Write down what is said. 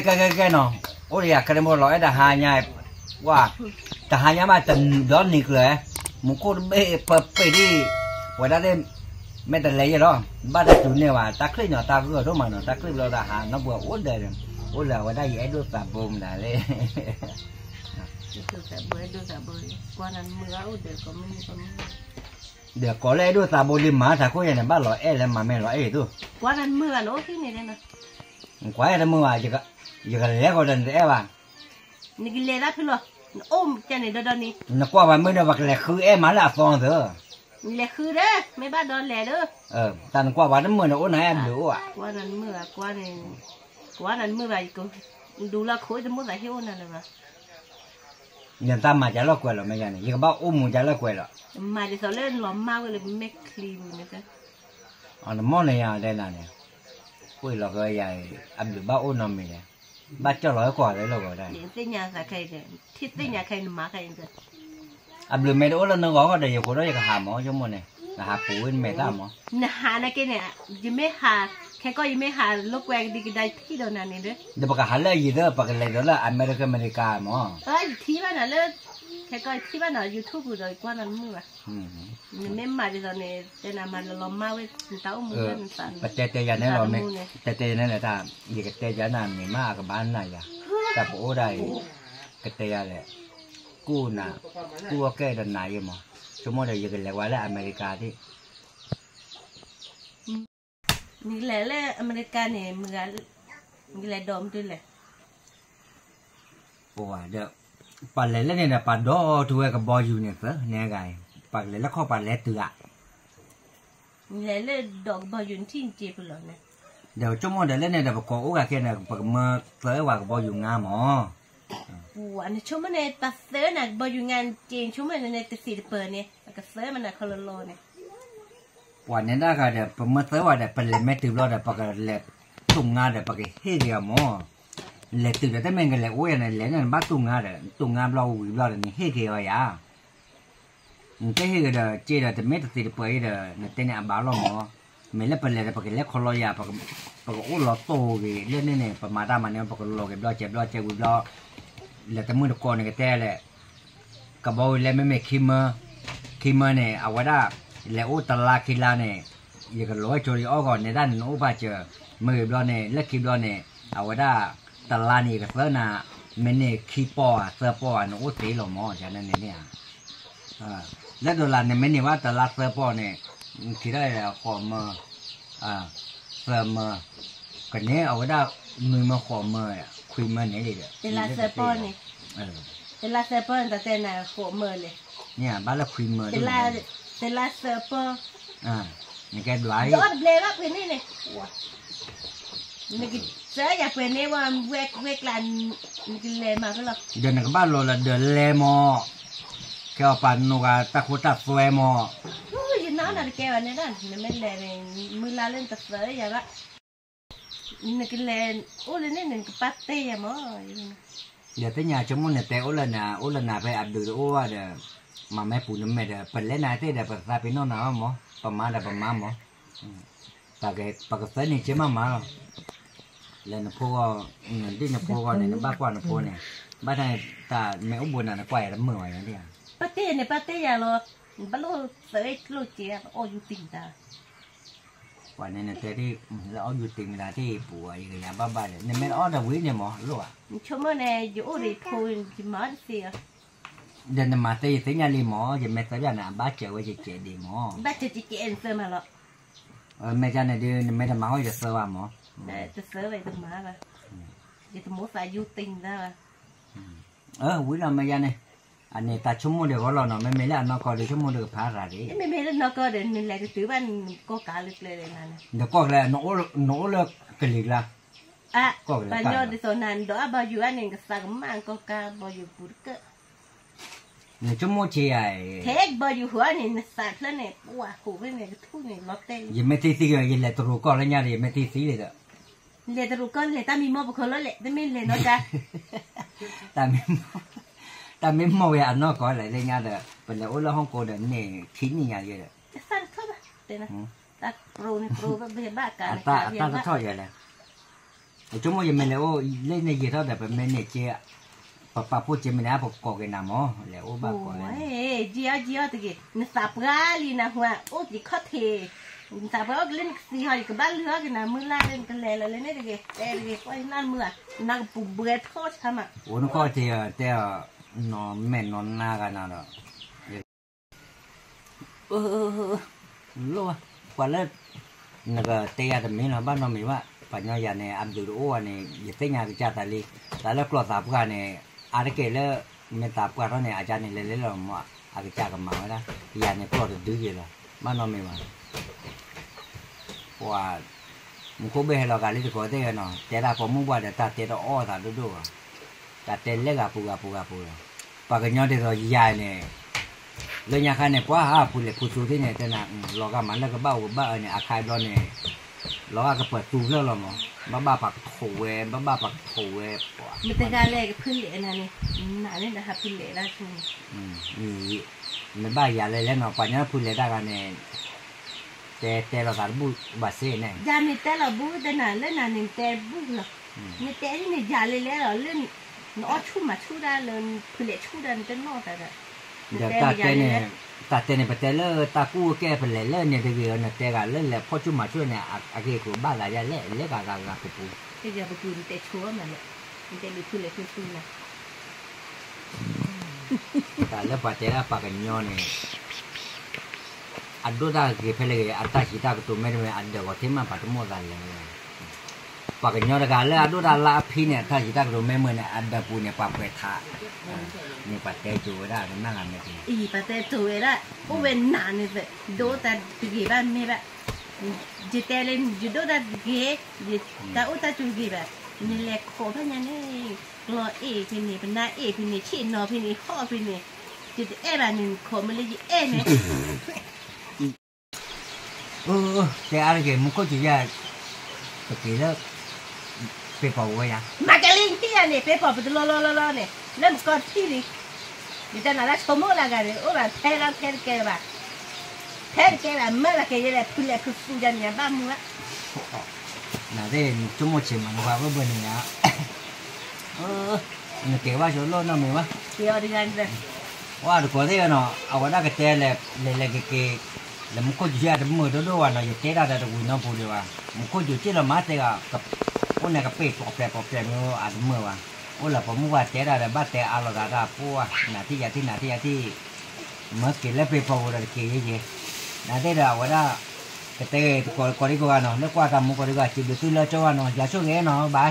cái nó ôi ya cái một loại đã hai nhai wow đã hai nhai mà tận đó nịch rồi một con bê bê đi ngoài đó đây mấy tận lấy gì đó ba đã chủ này mà ta clip nhỏ ta vừa đó mà nó ta clip lo đã hà nó vừa ôi là ngoài đây dễ đốt tạp bùm là lên được có lẽ đôi ta bôi lim má thà có nhà này bắt loại e là mà mẹ loại e thôi quá lần mưa nó cái này nè quá là mưa mà giờ cái lẽ gọi là lẽ bà này cái lẽ đó thôi lo ôm cái này đó đi nó qua vài mươi năm bạc lẽ khứ em má là phong thôi lẽ khứ đấy mấy bác đó lẽ đó tàn qua vài năm mưa nó ôn này em hiểu à quá lần mưa vậy cũng đủ là khối thì muốn giải hiếu này là nhân ta mà trả lo quẹt rồi mấy cái này giờ bao muốn trả lo quẹt rồi mà để sau lên lòm mauเลยไม่คลีนนะจ๊ะnó món này à đây là này quay là cái này ăn được bao ôn năm này bắt cho nó quả đấy là gọi đây tên nhà sai cái này thiết tên nhà cái mà cái này ăn được mấy đứa nó gói cái đây của nó là hà mỏ trong món này là hà phủ bên mẹ ta mỏ hà này cái nàyยังไม่hàแค่ก็ยังไม่hàลูกแกงดีกันได้ที่เดียวนั่นเองเด้อเดี๋ยวปากหาเลยยี่เด้อปากเลยเด้อละอเมริกาหมอที่บ้านน่ะเลยแค่ก็ที่บ้านน่ะยูทูบเลยกว่านั้นมั้งว่ะไม่มาดิตอนนี้แต่น่ะมันล้อมมาไว้เต้ามือกันสั่นปัจจัยแต่ยันนี่เราไม่แต่แต่นั่นแหละท่ายี่กแต่ยันนั่นไม่มากกับบ้านไหนอ่ะแต่โอ้ได้กแต่ยันแหละกู้น่ะกู้แก่ดันไหนหมอสมมติเราอยู่กันแล้วว่าแล้วอเมริกาที่นี่แหละแล้วอเมริกาเนี่ยมึงอะนี่แหละดอมด้วยแหละโอ้เดี๋ยวปัจจัยแล้วเนี่ยปัจดอตัวกับบอยอยู่เนี่ยเสือเนี่ยไงปัจจัยแล้วข้อปัจจัยตัวนี่แหละแล้วดอกบอยอยู่ที่จีบหรอเนี่ยเดี๋ยวชั่วโมงเดี๋ยวแล้วเนี่ยเดี๋ยวก็โอ้กันเนี่ยปัจจัยมาเสือว่ากับบอยอยู่งามหมออันนี้ชั่วโมงเนี่ยตัดเสือน่ะบอยอยู่งานจีนชั่วโมงเนี่ยตัดสีเปิดเนี่ยแล้วก็เสือมันน่ะคอลโลเนี่ยวันนี้ได้ก็เดี๋ยวผมมาเสือว่าเดี๋ยวเป็นเลยไม่ตื่นรอเดี๋ยวปัจจัยเลยตุงงานเดี๋ยวปัจจัยเฮียหมอเลยตื่นแต่ไม่เงินเลยโอ้ยเนี่ยเลยเนี่ยบ้าตุงงานเดี๋ยวตุงงานเราเดี๋ยวนี่เฮียอ่ะแต่เฮียเดี๋ยวเจอเดี๋ยวไม่ตัดสินเปิดเดี๋ยวเนี่ยเต้นเนี่ยบ้าเราหมอไม่เล่นเป็นเลยเดี๋ยวปัจจัยเล่นคนรอยาปัจจัยโอ้เราโตกี่เล่นเนี่ยประมาณได้มาเนี่ยปัจจัยเราเก็บเราเจ็บเราวิบเราแล้วแต่มือตะกอนเนี่ยก็แต่แหละกระบอกเล่นไม่คิมเนี่ยเอาไว้ได้แล้วโอ้ตลาดคิลาเนี่ยอย่างกับร้อยโจลีอ้อก่อนในด้านโอ้บาเจอมือเราเนี่ยเล็กคิบเราเนี่ยเอาไว้ได้ตลาดนี่ก็เสือน่ะมันเนี่ยคีปอเสือปอโอ้ตีหล่อหมอฉะนั้นเนี่ยแล้วโดนลานเนี่ยมันเนี่ยว่าตลาดเสือปอเนี่ยที่ได้ขอมาเสือมากันเนี่ยเอาไว้ได้มือมาขอมาคุยมาเนี่ยเลยตลาดเสือปอเนี่ยตลาดเสือปอแต่แต่น่ะขอมาเลยเนี่ยบ้านเราคุยมาตลาดเสือปอนี่แกดูไอ้ยอดเลยว่าเป็นนี่เนี่ยนี่กิเสืออยากเป็นนี่ว่าเวกลานนี่กิเลยมาก็หรอกเดินกับบ้านเราละเดินเลมอแค่ปันนูกาตะคุตะสวยมอโอ้ยน้าหน้าแกวันนี้นั่นไม่เลยมือลาเล่นตะเสืออย่างละนี่กิเลยโอ้เลยนี่หนึ่งปัตเต้ยมั้งเดี๋ยวแต่เนี่ยชั่วโมงเนี่ยแต่โอ้ละน่ะไปอับดูโอ้ว่าเดี๋ยวมาแม่ปูน้ำแม่เดี๋ยวเป็นเล่นนายเต้เดี๋ยวไปซาไปโน่นน่ะมั้งประมาณมั้งปากเสือนี่เชื่อมาแล้วนะพวกเงินที่นะพวกเนี่ยบ้ากว่านะพวกเนี่ยบ้านไหนตาแม่อุบลน่ะนะกว่าแล้วเมื่อไหร่นั่นเนี่ยปัตเต้เนี่ยปัตเต้ยาโลบ้านลูกเสือลูกเจี๊ยบโอ้ยติ่งตาวันนี้เนี่ยแต่ที่เราเอาอยู่ติ่งเวลาที่ป่วยอย่างบ้าๆเนี่ยไม่เอาแต่วิ่งเนี่ยหมอรู้อ่ะชั่วโมงเนี่ยอยู่ที่พูนจิมาเสียเดินมาตีสิงห์ลีหมอจะไม่ตัวอย่างน่ะบ้าเจ๋อว่าจะเจ๋อดีหมอบ้าเจ๋อจะเจ๋อเสือมาหรอไม่ใช่เนี่ยเดี๋ยวไม่ทำมาเขาจะเสือว่าหมอจะเสือไปตรงมาป่ะจะทำหมดสายยูติงได้ป่ะวิ่งเราไม่ยันเนี่ยอันนี้ตาชั่วโมงเดียวก็รอเนาะไม่เล่นนอกก็เดี๋ยวชั่วโมงเดียวพาราดีไม่เล่นนอกก็เดี๋ยวนี่แหละจะถือบ้านก็กาลึกเลยนั่นเดี๋ยวก็เลยโน้เลิกกลิกละบ้านยอดที่โซนันดอกบอยู่อันนี้ก็สั่งมันก็กาบอยู่ปุกเกอเนี่ยชั่วโมงเชียเทคบอยู่หัวนี่สัตว์แล้วเนี่ยว้าหูเป็นเนี่ยทุ่งนี่ล็อกเต้ยังไม่ตีสีกันยังเลยตรูก็แล้วเนี่ยยังไม่ตีสีเลยเลยตรูก็เลยตามีมอบุคคลแล้วแหละแต่ไม่เลยเนาะจ้ะแต่ไม่มองอย่างนั้นก็เลยเลยเนี่ยเด้อเป็นแล้วโอ้แล้วห้องโกเดินเนี่ยทิ้งอย่างเงี้ยเลยสัตว์เข้าไปเดี๋ยวนะตาโปรนี่โปรแบบเบี้ยบ้ากันตาทอดอย่างไร chúng moi mình là ô lên này gì thôi để mình này chia papa phụ chế mình á phụ có cái nào mỏ là ô ba có ôi chia thì nó sập ra đi na hoa ô chỉ khó thể sập ra lên xì hơi cái bát lửa cái nào mưa la lên cái lè lên đấy cái quay nan mưa năng bù bê thốt sao mà ô nó có thì nó mền nó na cái nào đó luôn qua lên nó cái tê thì mình là bắt nó mìnhว่าปัญญาญาเนี่ยอันดูโอ้เนี่ยยิ่งเงี้ยก็จะตาลีแต่แล้วกลัวสาบกันเนี่ยอะไรเกล้ไม่สาบกันเนี่ยอาจารย์เนี่ยเล่นๆมั่วอะไรจะกันมาไม่ได้ญาเนี่ยกลัวจะดื้อเลยมันน้องไม่มาว่ามึงก็ไม่ให้เราการเล่นตัวเต้เนาะแต่ถ้าผมมึงว่าจะตัดเตะตัวอ้อตัดดูๆตัดเตะเล็กอะปูปากกันย้อนเดี๋ยวญาเนี่ยเรื่องยังไงเนี่ยว่าพูดเลยพูดสุดที่เนี่ยแต่น่ะเราก็มันแล้วก็บ้าเนี่ยอาคายบอลเนี่ยเราก็เปิดตู้แล้วเราบ้าปักโถเวบ้าปักโถเวปะมันแต่การเล่นพื้นเหล่นั่นนี่น่าเล่นนะครับพื้นเหล่ได้ทุกนี่มันบ้าอย่าเลยแล้วเนาะปัญญาพูดเลยได้กันเนี่ยแต่เราการบูบาเซ่เนี่ยยานี่แต่เราบูแต่น่ะเล่นน่ะนี่แต่บูเหรอนี่แต่นี่ยาเลยแล้วเล่นน้อชูมาชูได้เลยพื้นเหล่ชูได้เป็นนอแต่เดี๋ยวตัดเนี่ยประเทศเลตากู้แก้เป็นเล่เนี่ยเดี๋ยวเนี่ยแต่กันเล่นแล้วพ่อชุ่มมาช่วยเนี่ยอาเกกูบ้านอะไรเล่กากปูปูที่จะไปกินแต่ชัวมันเนี่ยมันจะมีพื้นเหล่พื้นนะแต่แล้วประเทศปากกันย้อนเนี่ยอันดูได้กี่เพลงอันตาหิตาก็ตัวไม่ได้อันเดียวกับที่มาปัดมั่วกันเลยปากกันย้อนกันแล้วอันดูได้ลาพีเนี่ยถ้าหิตาก็ตัวไม่เหมือนเนี่ยอันเดียวปูเนี่ยปากเวทานี่ปัดเตจูได้นั่งกันไม่ดีปัดเตจูได้โอ้เวนนานนี่แบบดูแต่กี่บ้านไม่แบบจิตเตลินจุดดูแต่กี่แต่อุตจูกี่แบบนี่แหละขอพนันนี่รอพี่นี่เป็นนายพี่นี่ชีนอพี่นี่ข้อพี่นี่จิตแบบนึงขอมาเลยเนี่ยแต่อะไรเกี่ยมันก็จะยากตะกี้แล้วไปเป่าไว้ยังมากระลิงที่อันนี้ไปเป่าไปล้อเนี่ยเริ่มก่อนที่นี่ดิฉันน่าจะชมว่าอะไรกันโอ้แบบแพ้แกแบบเมื่อไรแกจะได้พูดเลยคือสุดเนี่ยบ้ามัวน่าจะจุ่มชิมมันว่าก็เป็นอย่างนี่เกี่ยวว่าชนโลกน้ำมีวะเกี่ยวดีกันเลยว่าดูก่อนที่เนาะเอาว่าได้ก็เจอเลยเกี่ยแล้วมันก็จะได้มือด้วยว่าเนาะอย่าเจอได้แต่กูน้องพูดดีว่ามันก็อยู่ที่เรามาเตะกับคนเนี่ยกับเป็ดปอกแปรมืออาจมือว่าโอ้ล่ะผมว่าเจอได้แต่บ้านเตะเอาละได้พวกหน้าที่เมื่อกินแล้วไปพอเราเกี่ยเยอะๆนั่นได้เราว่าได้ก็เตะก่อนดีกว่าเนาะแล้วกว่าทำมุกดีกว่าจิบดูซื้อแล้วจ้าเนาะอย่าช่วยเงี้ยเนาะบาย